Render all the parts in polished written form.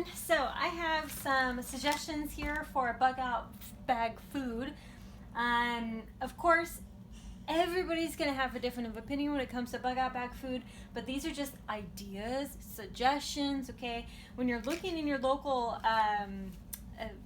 everyone. So I have some suggestions here for a bug out bag food. Of course, everybody's going to have a different opinion when it comes to bug out bag food, but these are just ideas, suggestions, okay? When you're looking in your local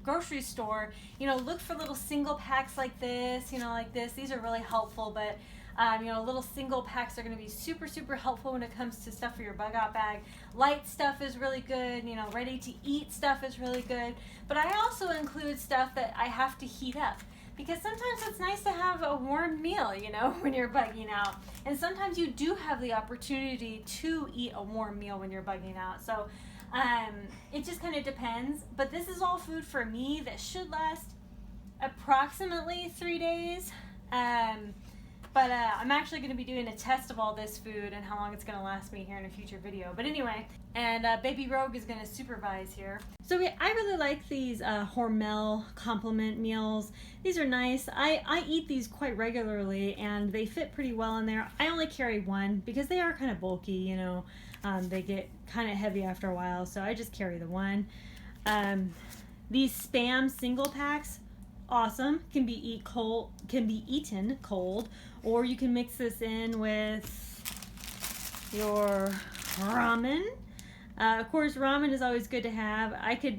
grocery store, look for little single packs like this, like this. These are really helpful, but little single packs are going to be super, super helpful when it comes to stuff for your bug out bag. Light stuff is really good, ready to eat stuff is really good, but I also include stuff that I have to heat up. Because sometimes it's nice to have a warm meal, when you're bugging out. And sometimes you do have the opportunity to eat a warm meal when you're bugging out. So it just kind of depends. But this is all food for me that should last approximately 3 days. But I'm actually going to be doing a test of all this food and how long it's going to last me here in a future video. But anyway, and Baby Rogue is going to supervise here. So I really like these Hormel complement meals. These are nice. I eat these quite regularly and they fit pretty well in there. I only carry one because they are kind of bulky, they get kind of heavy after a while, so I just carry the one. These Spam single packs, awesome. Can be eaten cold, or you can mix this in with your ramen. Of course, ramen is always good to have.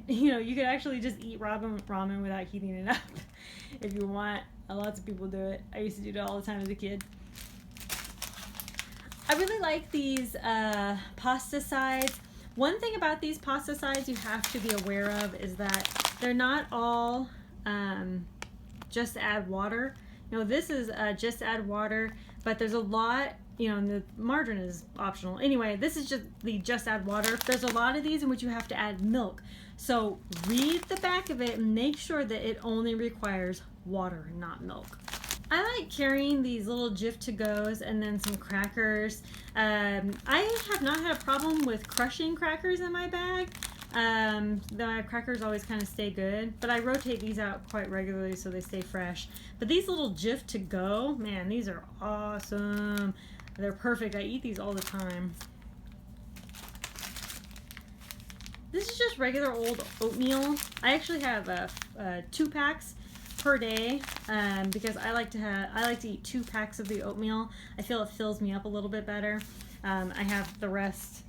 You could actually just eat ramen without heating it up if you want. Lots of people do it. I used to do it all the time as a kid. I really like these pasta sides. One thing about these pasta sides you have to be aware of is that they're not all just add water. This is just add water, but there's a lot, and the margarine is optional. Anyway, this is just the just add water. There's a lot of these in which you have to add milk. So read the back of it and make sure that it only requires water, not milk. I like carrying these little Jif to-go's and then some crackers. I have not had a problem with crushing crackers in my bag. My crackers always kind of stay good, but I rotate these out quite regularly so they stay fresh. But these little Jif to go, man, these are awesome. They're perfect. I eat these all the time. This is just regular old oatmeal. I actually have 2 packs per day because I like to eat 2 packs of the oatmeal. I feel it fills me up a little bit better. I have the rest.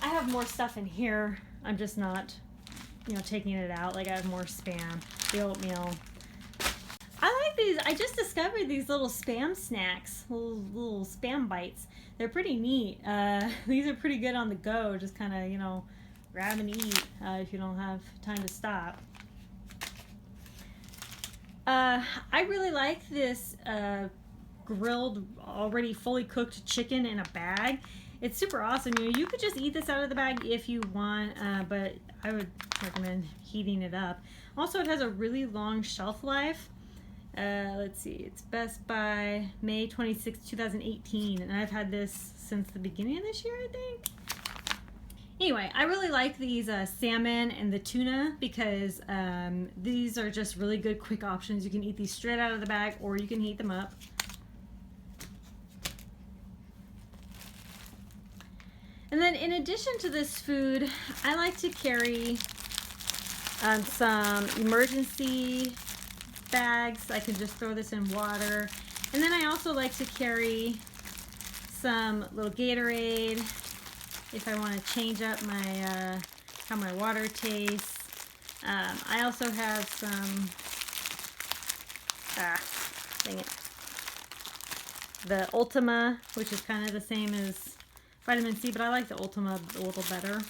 I have more stuff in here. I'm just not, taking it out. Like I have more Spam, the oatmeal. I like these. I just discovered these little Spam snacks, little Spam bites. They're pretty neat. These are pretty good on the go. Just kind of, grab and eat if you don't have time to stop. I really like this grilled, already fully cooked chicken in a bag. It's super awesome. You could just eat this out of the bag if you want, but I would recommend heating it up. Also, it has a really long shelf life. Let's see, it's best by May 26, 2018, and I've had this since the beginning of this year, I think. Anyway, I really like these salmon and the tuna because these are just really good quick options. You can eat these straight out of the bag or you can heat them up. And then in addition to this food, I like to carry some emergency bags. I can just throw this in water. And then I also like to carry some little Gatorade if I want to change up my how my water tastes. I also have some, dang it, the Ultima, which is kind of the same as vitamin C, but I like the Ultima a little better.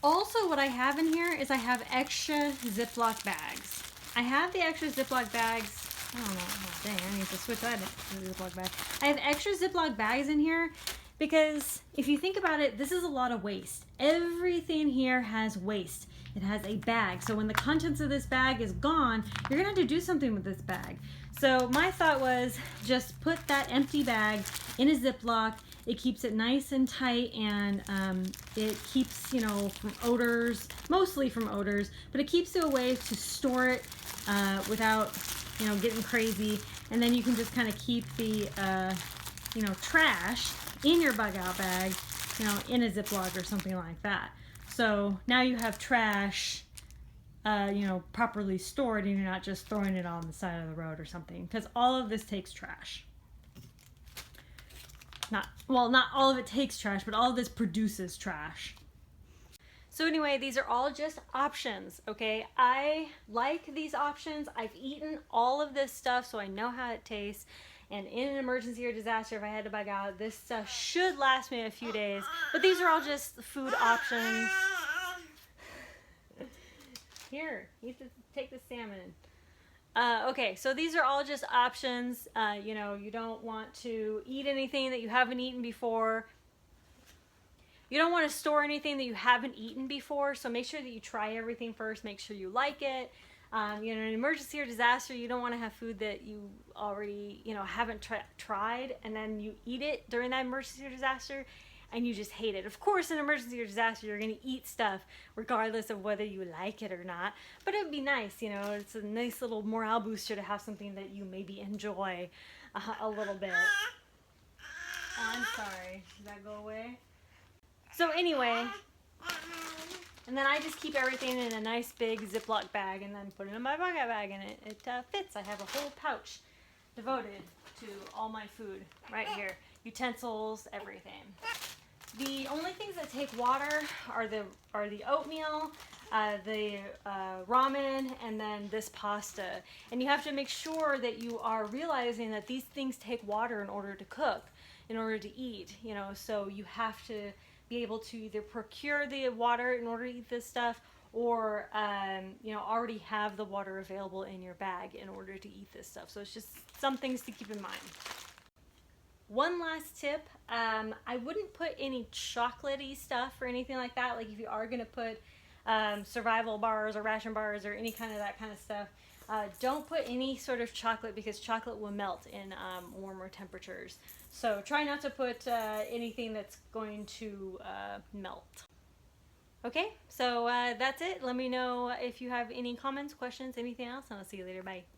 Also, what I have in here is I have extra Ziploc bags. I have the extra Ziploc bags. I don't know. Oh, dang, I need to switch that to the Ziploc bag. I have extra Ziploc bags in here because if you think about it, this is a lot of waste. Everything here has waste. It has a bag. So when the contents of this bag is gone, you're gonna have to do something with this bag. So my thought was just put that empty bag in a Ziploc. It keeps it nice and tight, and it keeps, from odors, mostly from odors, but it keeps it a way to store it without, getting crazy. And then you can just kind of keep the, trash in your bug out bag, in a Ziploc or something like that. So now you have trash, properly stored, and you're not just throwing it on the side of the road or something, because all of this takes trash. Not all of it takes trash, but all of this produces trash. So anyway, these are all just options, okay? I like these options. I've eaten all of this stuff, so I know how it tastes. And in an emergency or disaster, if I had to bug out, this stuff should last me a few days. But these are all just food options. Here, you have to take the salmon. Okay, so these are all just options. You don't want to eat anything that you haven't eaten before. You don't want to store anything that you haven't eaten before, so make sure that you try everything first. Make sure you like it. In an emergency or disaster, you don't want to have food that you already, haven't tried, and then you eat it during that emergency or disaster, and you just hate it. Of course, in an emergency or disaster, you're going to eat stuff regardless of whether you like it or not. But it would be nice, it's a nice little morale booster to have something that you maybe enjoy a little bit. I'm sorry. Did that go away? So anyway, and then I just keep everything in a nice big Ziploc bag and then put it in my bug out bag, and it fits. I have a whole pouch devoted to all my food right here. Utensils, everything. The only things that take water are the oatmeal, the ramen, and then this pasta. And you have to make sure that you are realizing that these things take water in order to cook, in order to eat, so you have to be able to either procure the water in order to eat this stuff, or already have the water available in your bag in order to eat this stuff. So it's just some things to keep in mind. One last tip, I wouldn't put any chocolatey stuff or anything like that. Like if you are going to put survival bars or ration bars or any kind of that kind of stuff, don't put any sort of chocolate, because chocolate will melt in warmer temperatures. So try not to put anything that's going to melt. Okay, so that's it. Let me know if you have any comments, questions, anything else, and I'll see you later. Bye.